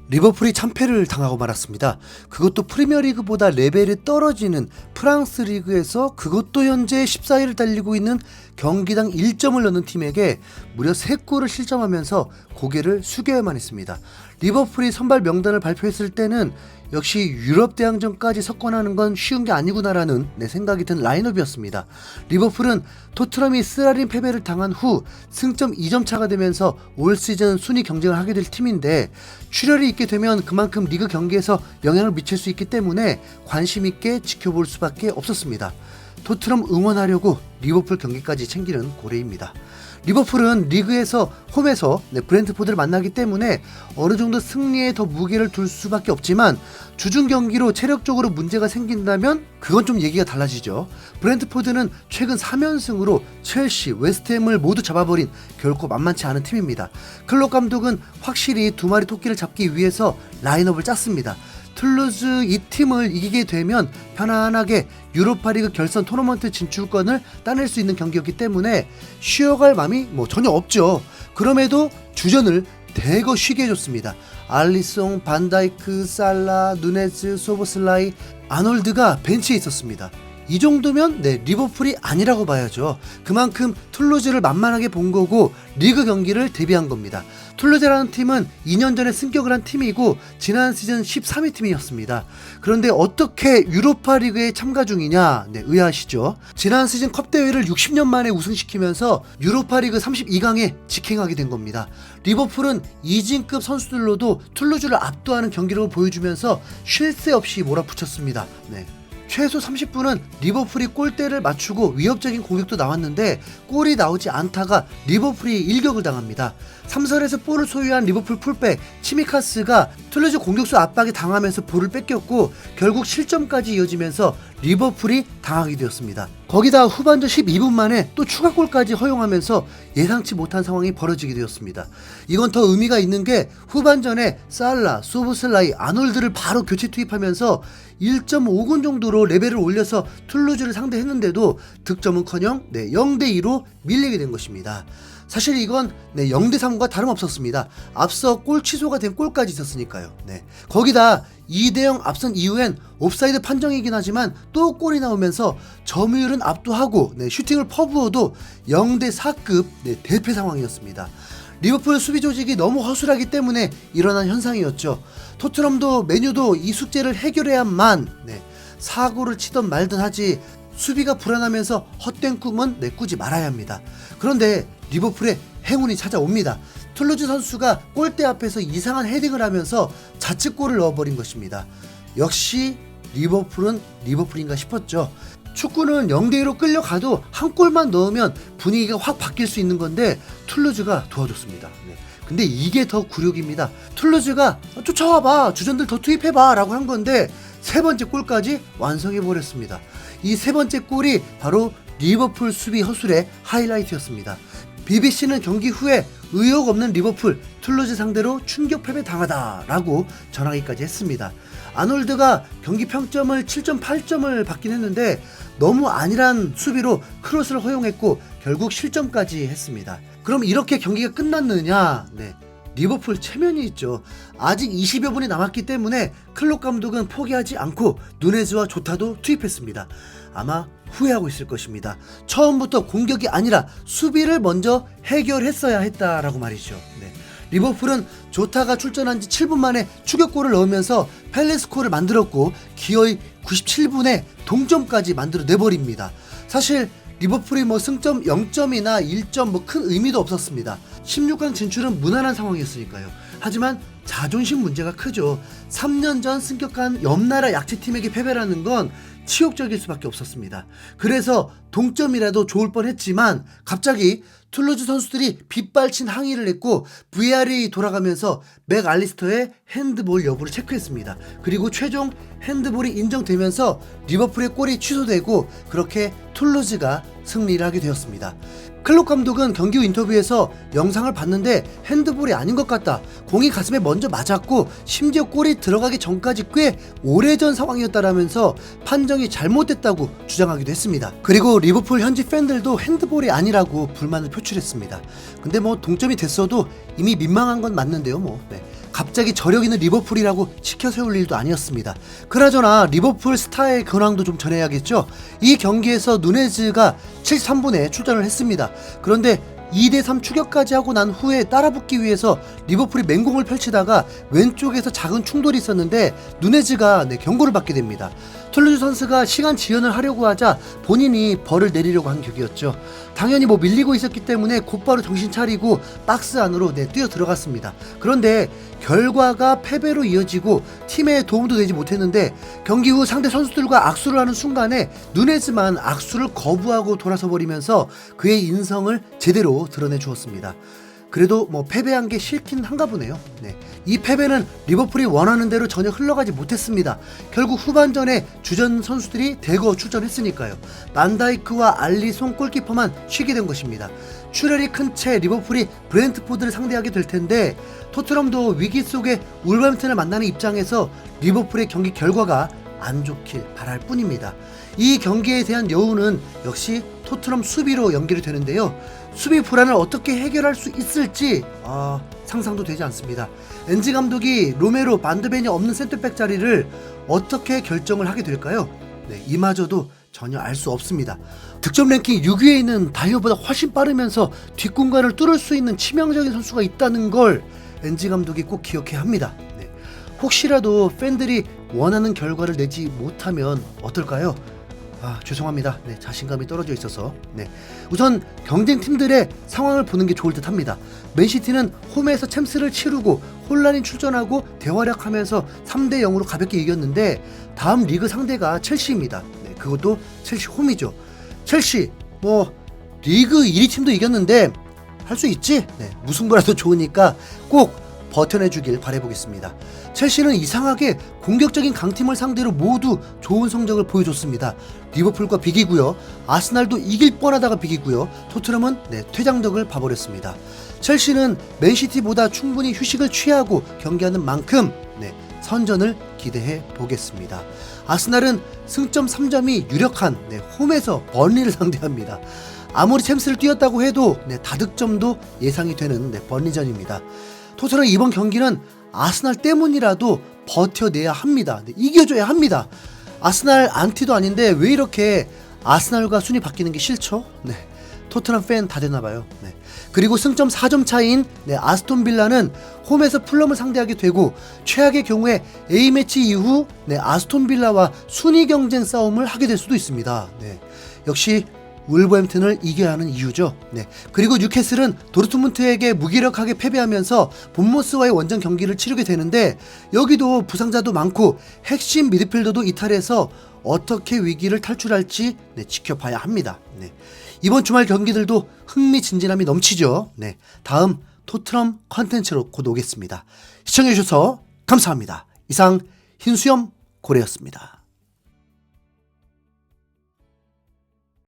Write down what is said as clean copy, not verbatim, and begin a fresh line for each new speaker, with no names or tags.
리버풀이 참패를 당하고 말았습니다. 그것도 프리미어리그보다 레벨이 떨어지는 프랑스 리그에서 그것도 현재 14위를 달리고 있는 경기당 1점을 넣는 팀에게 무려 3골을 실점하면서 고개를 숙여야만 했습니다. 리버풀이 선발 명단을 발표했을 때는 역시 유럽 대항전까지 석권하는 건 쉬운 게 아니구나라는 생각이 든 라인업이었습니다. 리버풀은 토트넘이 쓰라린 패배를 당한 후 승점 2점 차가 되면서 올 시즌 순위 경쟁을 하게 될 팀인데, 출혈이 있게 되면 그만큼 리그 경기에서 영향을 미칠 수 있기 때문에 관심 있게 지켜볼 수밖에 없었습니다. 토트넘 응원하려고 리버풀 경기까지 챙기는 고래입니다. 리버풀은 리그에서 홈에서 브렌트포드를 만나기 때문에 어느 정도 승리에 더 무게를 둘 수밖에 없지만, 주중 경기로 체력적으로 문제가 생긴다면 그건 좀 얘기가 달라지죠. 브렌트포드는 최근 3연승으로 첼시, 웨스트햄을 모두 잡아버린 결코 만만치 않은 팀입니다. 클롭 감독은 확실히 두 마리 토끼를 잡기 위해서 라인업을 짰습니다. 툴루즈 이 팀을 이기게 되면 편안하게 유로파리그 결선 토너먼트 진출권을 따낼 수 있는 경기였기 때문에 쉬어갈 마음이 전혀 없죠. 그럼에도 주전을 대거 쉬게 해줬습니다. 알리송, 반다이크, 살라, 누네즈, 소보슬라이, 아놀드가 벤치에 있었습니다. 이 정도면 리버풀이 아니라고 봐야죠. 그만큼 툴루즈를 만만하게 본 거고 리그 경기를 대비한 겁니다. 툴루즈라는 팀은 2년 전에 승격을 한 팀이고 지난 시즌 13위 팀이었습니다. 그런데 어떻게 유로파 리그에 참가 중이냐 의아하시죠. 지난 시즌 컵 대회를 60년 만에 우승시키면서 유로파 리그 32강에 직행하게 된 겁니다. 리버풀은 이진급 선수들로도 툴루즈를 압도하는 경기력을 보여주면서 쉴 새 없이 몰아붙였습니다. 최소 30분은 리버풀이 골대를 맞추고 위협적인 공격도 나왔는데 골이 나오지 않다가 리버풀이 일격을 당합니다. 3선에서 볼을 소유한 리버풀 풀백 치미카스가 툴루즈 공격수 압박에 당하면서 볼을 뺏겼고 결국 실점까지 이어지면서 리버풀이 당하게 되었습니다. 거기다 후반전 12분 만에 또 추가골까지 허용하면서 예상치 못한 상황이 벌어지게 되었습니다. 이건 더 의미가 있는 게 후반전에 살라, 소보슬라이, 아놀드를 바로 교체 투입하면서 1.5군 정도로 레벨을 올려서 툴루즈를 상대했는데도 득점은커녕 0대2로 밀리게 된 것입니다. 사실 이건 0대3과 다름없었습니다. 앞서 골 취소가 된 골까지 있었으니까요. 거기다 2대0 앞선 이후엔 옵사이드 판정이긴 하지만 또 골이 나오면서 점유율은 압도하고 슈팅을 퍼부어도 0대4급 대패 상황이었습니다. 리버풀 수비 조직이 너무 허술하기 때문에 일어난 현상이었죠. 토트넘도 메뉴도 이 숙제를 해결해야만 사고를 치던 말든 하지 수비가 불안하면서 헛된 꿈은 꾸지 말아야 합니다. 그런데 리버풀에 행운이 찾아옵니다. 툴루즈 선수가 골대 앞에서 이상한 헤딩을 하면서 자책골을 넣어버린 것입니다. 역시 리버풀은 리버풀인가 싶었죠. 축구는 0대2로 끌려가도 한 골만 넣으면 분위기가 확 바뀔 수 있는 건데 툴루즈가 도와줬습니다. 근데 이게 더 굴욕입니다. 툴루즈가 쫓아와봐, 주전들 더 투입해봐 라고 한 건데 세 번째 골까지 완성해버렸습니다. 이 세 번째 골이 바로 리버풀 수비 허술의 하이라이트였습니다. BBC는 경기 후에 의욕 없는 리버풀, 툴루즈 상대로 충격 패배 당하다 라고 전하기까지 했습니다. 아놀드가 경기 평점을 7.8점을 받긴 했는데 너무 안일한 수비로 크로스를 허용했고 결국 실점까지 했습니다. 그럼 이렇게 경기가 끝났느냐? 리버풀 체면이 있죠. 아직 20여 분이 남았기 때문에 클롭 감독은 포기하지 않고 누네즈와 조타도 투입했습니다. 아마 후회하고 있을 것입니다. 처음부터 공격이 아니라 수비를 먼저 해결했어야 했다라고 말이죠. 리버풀은 조타가 출전한 지 7분 만에 추격골을 넣으면서 팰리스코를 만들었고 기어이 97분에 동점까지 만들어내버립니다. 사실 리버풀이 승점 0점이나 1점 큰 의미도 없었습니다. 16강 진출은 무난한 상황이었으니까요. 하지만 자존심 문제가 크죠. 3년 전 승격한 옆나라 약체팀에게 패배라는 건 치욕적일 수밖에 없었습니다. 그래서 동점이라도 좋을 뻔했지만 갑자기 툴루즈 선수들이 빗발친 항의를 했고 VR이 돌아가면서 맥 알리스터의 핸드볼 여부를 체크했습니다. 그리고 최종 핸드볼이 인정되면서 리버풀의 골이 취소되고 그렇게 툴루즈가 승리를 하게 되었습니다. 클롭 감독은 경기 후 인터뷰에서 영상을 봤는데 핸드볼이 아닌 것 같다. 공이 가슴에 먼저 맞았고 심지어 골이 들어가기 전까지 꽤 오래전 상황이었다라면서 판정이 잘못됐다고 주장하기도 했습니다. 그리고 리버풀 현지 팬들도 핸드볼이 아니라고 불만을 표출했습니다. 근데 동점이 됐어도 이미 민망한 건 맞는데요. 갑자기 저력 있는 리버풀이라고 치켜 세울 일도 아니었습니다. 그나저나 리버풀 스타의 근황도 좀 전해야겠죠. 이 경기에서 누네즈가 73분에 출전을 했습니다. 그런데 2대3 추격까지 하고 난 후에 따라붙기 위해서 리버풀이 맹공을 펼치다가 왼쪽에서 작은 충돌이 있었는데 누네즈가 경고를 받게 됩니다. 툴루즈 선수가 시간 지연을 하려고 하자 본인이 벌을 내리려고 한 격이었죠. 당연히 밀리고 있었기 때문에 곧바로 정신 차리고 박스 안으로 뛰어 들어갔습니다. 그런데 결과가 패배로 이어지고 팀에 도움도 되지 못했는데 경기 후 상대 선수들과 악수를 하는 순간에 누네즈만 악수를 거부하고 돌아서 버리면서 그의 인성을 제대로 드러내 주었습니다. 그래도 패배한 게 싫긴 한가 보네요. 이 패배는 리버풀이 원하는 대로 전혀 흘러가지 못했습니다. 결국 후반전에 주전 선수들이 대거 출전했으니까요. 반다이크와 알리송 골키퍼만 쉬게 된 것입니다. 출혈이 큰 채 리버풀이 브렌트포드를 상대하게 될 텐데 토트넘도 위기 속에 울버햄튼을 만나는 입장에서 리버풀의 경기 결과가 안 좋길 바랄 뿐입니다. 이 경기에 대한 여운은 역시 토트넘 수비로 연결이 되는데요. 수비 불안을 어떻게 해결할 수 있을지 상상도 되지 않습니다. 엔지 감독이 로메로, 반드벤이 없는 센터백 자리를 어떻게 결정을 하게 될까요? 이마저도 전혀 알 수 없습니다. 득점 랭킹 6위에 있는 다이어보다 훨씬 빠르면서 뒷공간을 뚫을 수 있는 치명적인 선수가 있다는 걸 엔지 감독이 꼭 기억해야 합니다. 혹시라도 팬들이 원하는 결과를 내지 못하면 어떨까요? 죄송합니다. 자신감이 떨어져 있어서. 우선 경쟁팀들의 상황을 보는 게 좋을 듯 합니다. 맨시티는 홈에서 챔스를 치르고 혼란이 출전하고 대활약하면서 3대0으로 가볍게 이겼는데 다음 리그 상대가 첼시입니다. 그것도 첼시 홈이죠. 첼시 리그 1위 팀도 이겼는데 할 수 있지? 무승부라도 좋으니까 꼭 버텨내주길 바라보겠습니다. 첼시는 이상하게 공격적인 강팀을 상대로 모두 좋은 성적을 보여줬습니다. 리버풀과 비기고요. 아스날도 이길 뻔하다가 비기고요. 토트넘은 퇴장덕을 봐버렸습니다. 첼시는 맨시티보다 충분히 휴식을 취하고 경기하는 만큼 선전을 기대해 보겠습니다. 아스날은 승점 3점이 유력한 홈에서 번리를 상대합니다. 아무리 챔스를 뛰었다고 해도 다득점도 예상이 되는 번리전입니다. 토트넘 이번 경기는 아스날 때문이라도 버텨내야 합니다. 이겨줘야 합니다. 아스날 안티도 아닌데 왜 이렇게 아스날과 순위 바뀌는 게 싫죠? 토트넘 팬 다 됐나봐요. 그리고 승점 4점 차이인 아스톤 빌라는 홈에서 풀럼을 상대하게 되고 최악의 경우에 A매치 이후 아스톤 빌라와 순위 경쟁 싸움을 하게 될 수도 있습니다. 역시 울버햄튼을 이겨야 하는 이유죠. 그리고 뉴캐슬은 도르트문트에게 무기력하게 패배하면서 본머스와의 원정 경기를 치르게 되는데 여기도 부상자도 많고 핵심 미드필더도 이탈해서 어떻게 위기를 탈출할지 지켜봐야 합니다. 이번 주말 경기들도 흥미진진함이 넘치죠. 다음 토트넘 컨텐츠로 곧 오겠습니다. 시청해주셔서 감사합니다. 이상 흰수염 고래였습니다.